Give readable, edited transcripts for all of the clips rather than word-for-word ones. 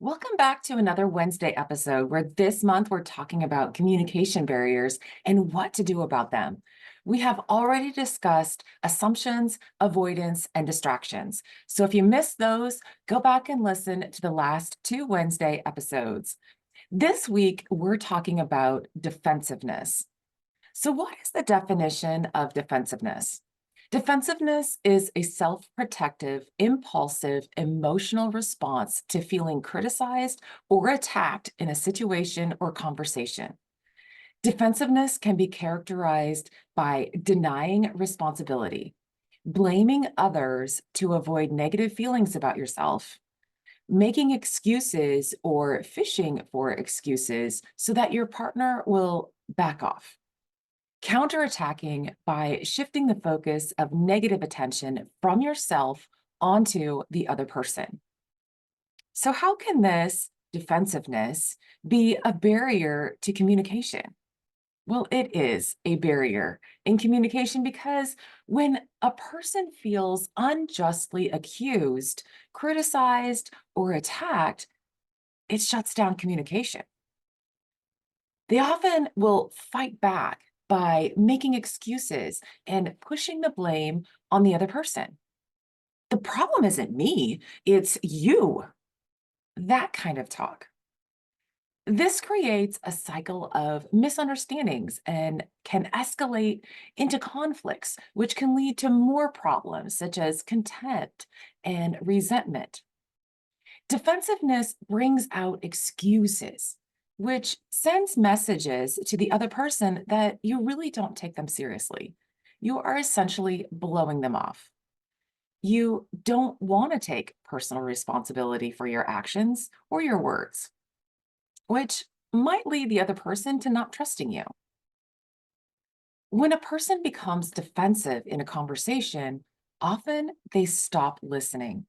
Welcome back to another Wednesday episode where this month we're talking about communication barriers and what to do about them. We have already discussed assumptions, avoidance, and distractions. So if you missed those, go back and listen to the last two Wednesday episodes. This week, we're talking about defensiveness. So, what is the definition of defensiveness? Defensiveness is a self protective, impulsive, emotional response to feeling criticized or attacked in a situation or conversation. Defensiveness can be characterized by denying responsibility, blaming others to avoid negative feelings about yourself, making excuses or fishing for excuses so that your partner will back off. Counterattacking by shifting the focus of negative attention from yourself onto the other person. So, how can this defensiveness be a barrier to communication? Well, it is a barrier in communication because when a person feels unjustly accused, criticized, or attacked, it shuts down communication. They often will fight back by making excuses and pushing the blame on the other person. The problem isn't me, it's you. That kind of talk. This creates a cycle of misunderstandings and can escalate into conflicts, which can lead to more problems such as contempt and resentment. Defensiveness brings out excuses, which sends messages to the other person that you really don't take them seriously. You are essentially blowing them off. You don't want to take personal responsibility for your actions or your words, which might lead the other person to not trusting you. When a person becomes defensive in a conversation, often they stop listening.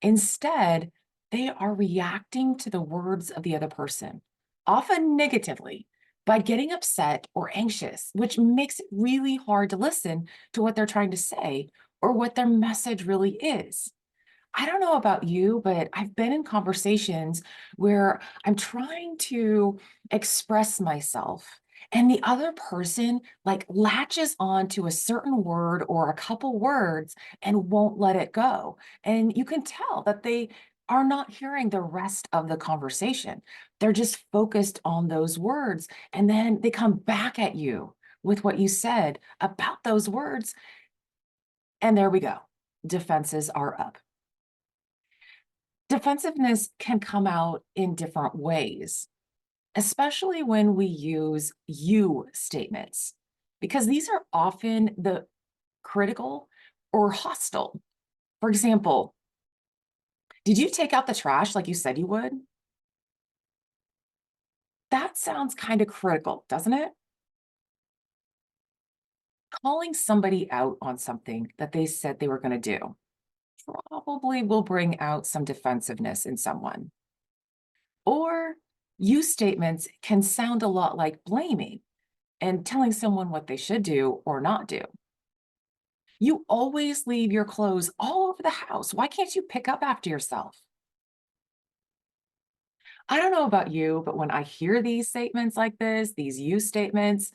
Instead, they are reacting to the words of the other person, often negatively, by getting upset or anxious, which makes it really hard to listen to what they're trying to say or what their message really is. I don't know about you, but I've been in conversations where I'm trying to express myself and the other person like latches on to a certain word or a couple words and won't let it go. And you can tell that they are not hearing the rest of the conversation. They're just focused on those words. And then they come back at you with what you said about those words. And there we go. Defenses are up. Defensiveness can come out in different ways, especially when we use you statements, because these are often the critical or hostile. For example, did you take out the trash like you said you would? That sounds kind of critical, doesn't it? Calling somebody out on something that they said they were going to do probably will bring out some defensiveness in someone. Or use statements can sound a lot like blaming and telling someone what they should do or not do. You always leave your clothes all over the house. Why can't you pick up after yourself? I don't know about you, but when I hear these statements like this, these you statements,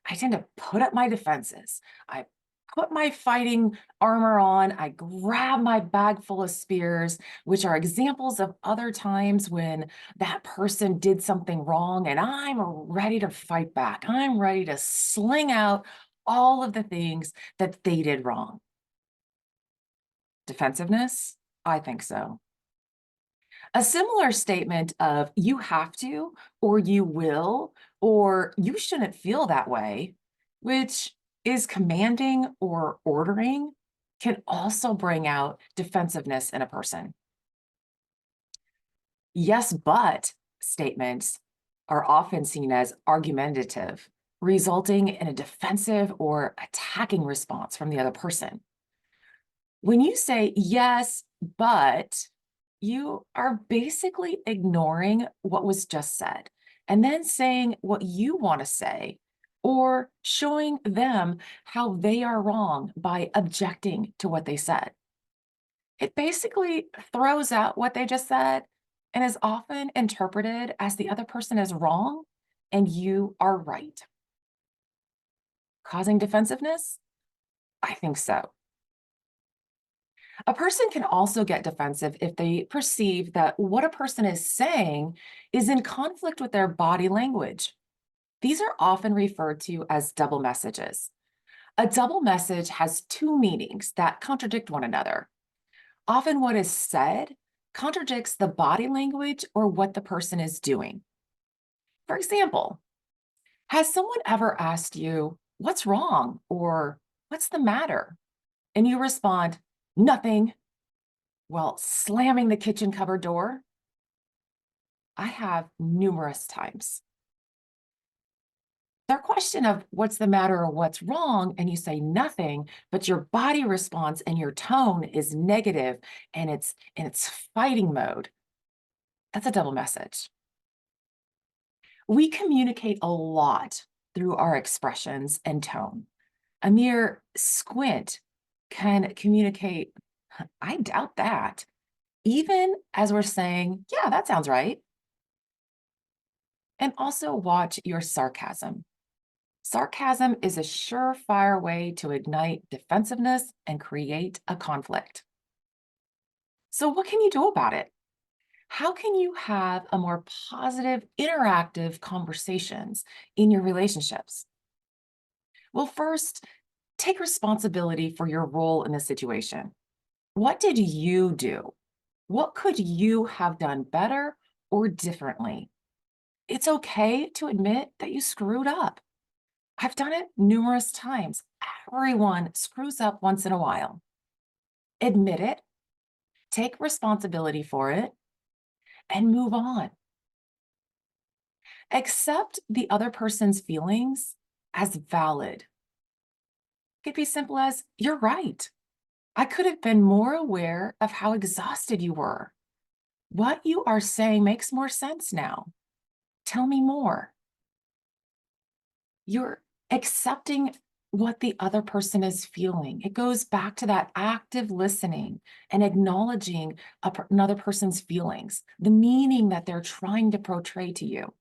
I tend to put up my defenses. I put my fighting armor on. I grab my bag full of spears, which are examples of other times when that person did something wrong, and I'm ready to fight back. I'm ready to sling out all of the things that they did wrong. Defensiveness? I think so. A similar statement of you have to, or you will, or you shouldn't feel that way, which is commanding or ordering, can also bring out defensiveness in a person. Yes, but statements are often seen as argumentative, resulting in a defensive or attacking response from the other person. When you say yes, but you are basically ignoring what was just said and then saying what you want to say or showing them how they are wrong by objecting to what they said. It basically throws out what they just said and is often interpreted as the other person is wrong and you are right. Causing defensiveness? I think so. A person can also get defensive if they perceive that what a person is saying is in conflict with their body language. These are often referred to as double messages. A double message has two meanings that contradict one another. Often, what is said contradicts the body language or what the person is doing. For example, has someone ever asked you, "What's wrong?" or "What's the matter?" And you respond, "Nothing," while slamming the kitchen cupboard door? I have numerous times. Their question of what's the matter or what's wrong, and you say nothing, but your body response and your tone is negative and it's fighting mode. That's a double message. We communicate a lot through our expressions and tone. A mere squint can communicate, I doubt that, even as we're saying, yeah, that sounds right. And also watch your sarcasm. Sarcasm is a surefire way to ignite defensiveness and create a conflict. So, what can you do about it? How can you have a more positive, interactive conversations in your relationships? Well, first, take responsibility for your role in the situation. What did you do? What could you have done better or differently? It's okay to admit that you screwed up. I've done it numerous times. Everyone screws up once in a while. Admit it, take responsibility for it, and move on. Accept the other person's feelings as valid. It could be simple as, "You're right. I could have been more aware of how exhausted you were. What you are saying makes more sense now. Tell me more." You're accepting what the other person is feeling. It goes back to that active listening and acknowledging another person's feelings, the meaning that they're trying to portray to you.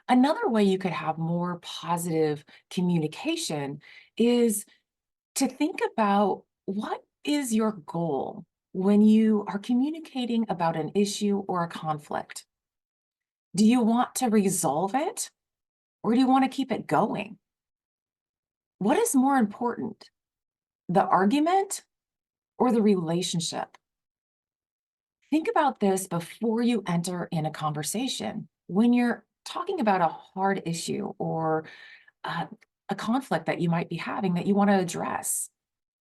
Another way you could have more positive communication is to think about what is your goal when you are communicating about an issue or a conflict. Do you want to resolve it or do you want to keep it going? What is more important, the argument or the relationship? Think about this before you enter in a conversation. When you're talking about a hard issue or uh, a conflict that you might be having that you want to address,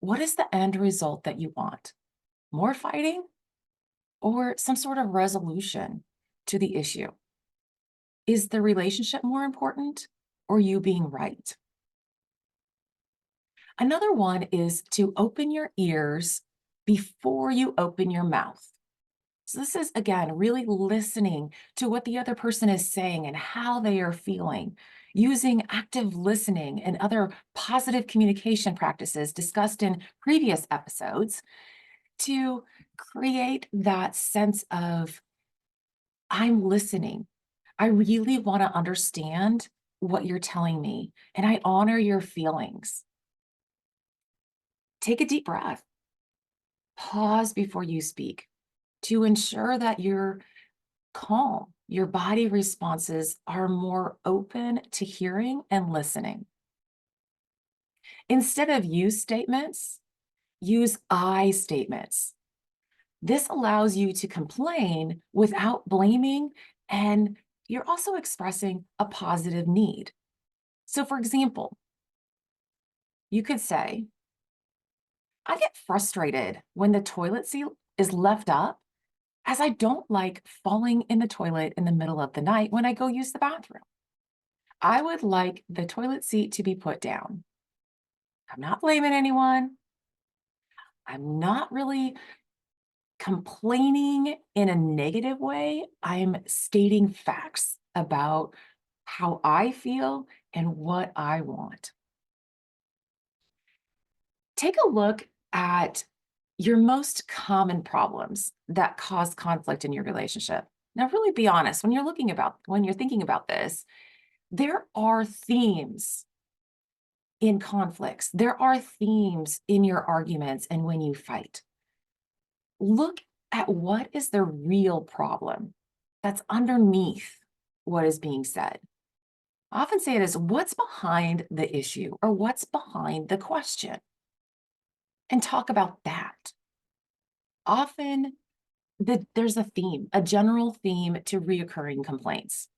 what is the end result that you want? More fighting or some sort of resolution to the issue? Is the relationship more important or you being right? Another one is to open your ears before you open your mouth. So, this is again really listening to what the other person is saying and how they are feeling, using active listening and other positive communication practices discussed in previous episodes to create that sense of, I'm listening. I really want to understand what you're telling me, and I honor your feelings. Take a deep breath, pause before you speak to ensure that you're calm. Your body responses are more open to hearing and listening. Instead of you statements, use I statements. This allows you to complain without blaming, and you're also expressing a positive need. So, for example, you could say, I get frustrated when the toilet seat is left up, as I don't like falling in the toilet in the middle of the night when I go use the bathroom. I would like the toilet seat to be put down. I'm not blaming anyone. I'm not really complaining in a negative way. I'm stating facts about how I feel and what I want. Take a look at Your most common problems that cause conflict in your relationship. Now, really be honest when you're thinking about this, there are themes in conflicts. There are themes in your arguments and when you fight. Look at what is the real problem that's underneath what is being said. I often say it as what's behind the issue or what's behind the question, and talk about that. Often there's a theme, a general theme to reoccurring complaints.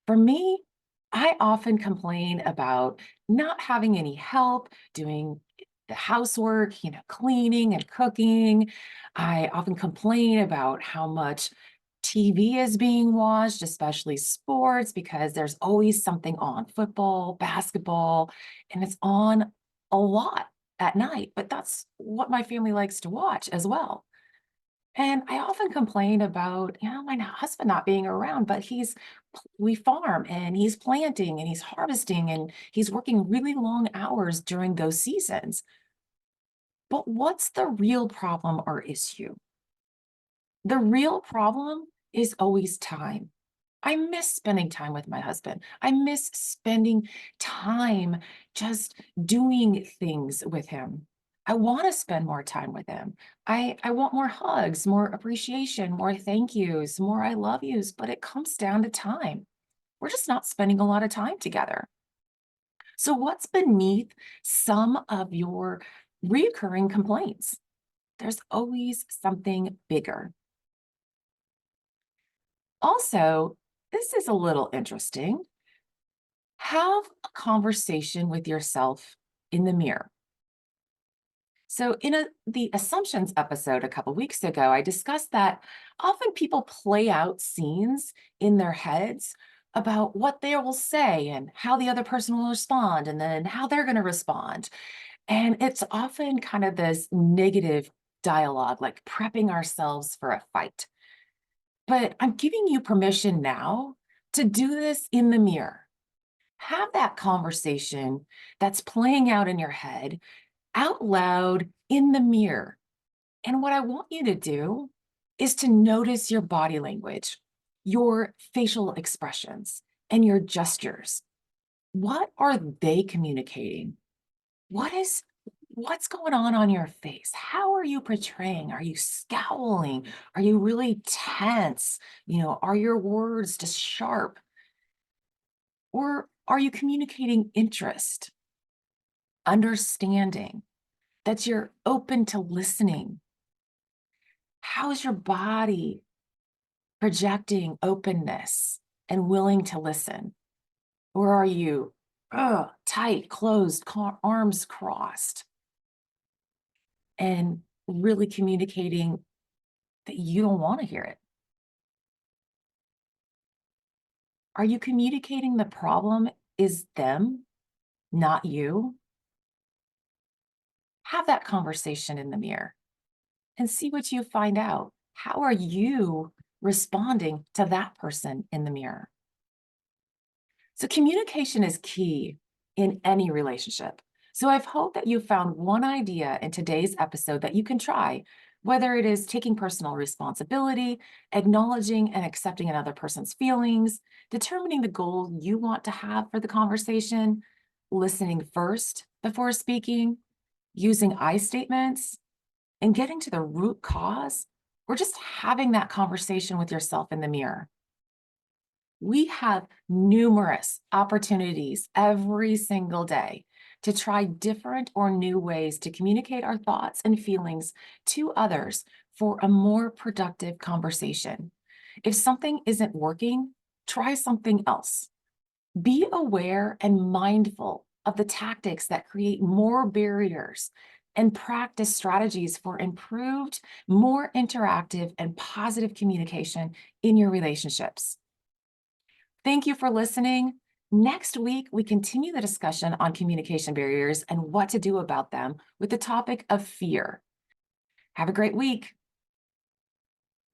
For me, I often complain about not having any help doing the housework, cleaning and cooking. I often complain about how much TV is being watched, especially sports, because there's always something on football, basketball, and it's on a lot at night. But that's what my family likes to watch as well. And I often complain about, my husband not being around, but we farm and he's planting and he's harvesting and he's working really long hours during those seasons. But what's the real problem or issue? The real problem is always time. I miss spending time with my husband. I miss spending time just doing things with him. I want to spend more time with him. I want more hugs, more appreciation, more thank yous, more I love yous, but it comes down to time. We're just not spending a lot of time together. So, what's beneath some of your recurring complaints? There's always something bigger. Also, this is a little interesting. Have a conversation with yourself in the mirror. So, in the assumptions episode a couple weeks ago, I discussed that often people play out scenes in their heads about what they will say and how the other person will respond, and then how they're going to respond. And it's often kind of this negative dialogue, like prepping ourselves for a fight. But I'm giving you permission now to do this in the mirror. Have that conversation that's playing out in your head out loud in the mirror. And what I want you to do is to notice your body language, your facial expressions, and your gestures. What are they communicating? What's going on your face? How are you portraying? Are you scowling? Are you really tense? Are your words just sharp? Or are you communicating interest, understanding, that you're open to listening? How's your body projecting openness and willing to listen? Or are you tight, closed, arms crossed, and really communicating that you don't want to hear it? Are you communicating the problem is them, not you? Have that conversation in the mirror and see what you find out. How are you responding to that person in the mirror? So, communication is key in any relationship. So, I've hoped that you found one idea in today's episode that you can try, whether it is taking personal responsibility, acknowledging and accepting another person's feelings, determining the goal you want to have for the conversation, listening first before speaking, using I statements, and getting to the root cause, or just having that conversation with yourself in the mirror. We have numerous opportunities every single day to try different or new ways to communicate our thoughts and feelings to others for a more productive conversation. If something isn't working, try something else. Be aware and mindful of the tactics that create more barriers and practice strategies for improved, more interactive, and positive communication in your relationships. Thank you for listening. Next week, we continue the discussion on communication barriers and what to do about them with the topic of fear. Have a great week.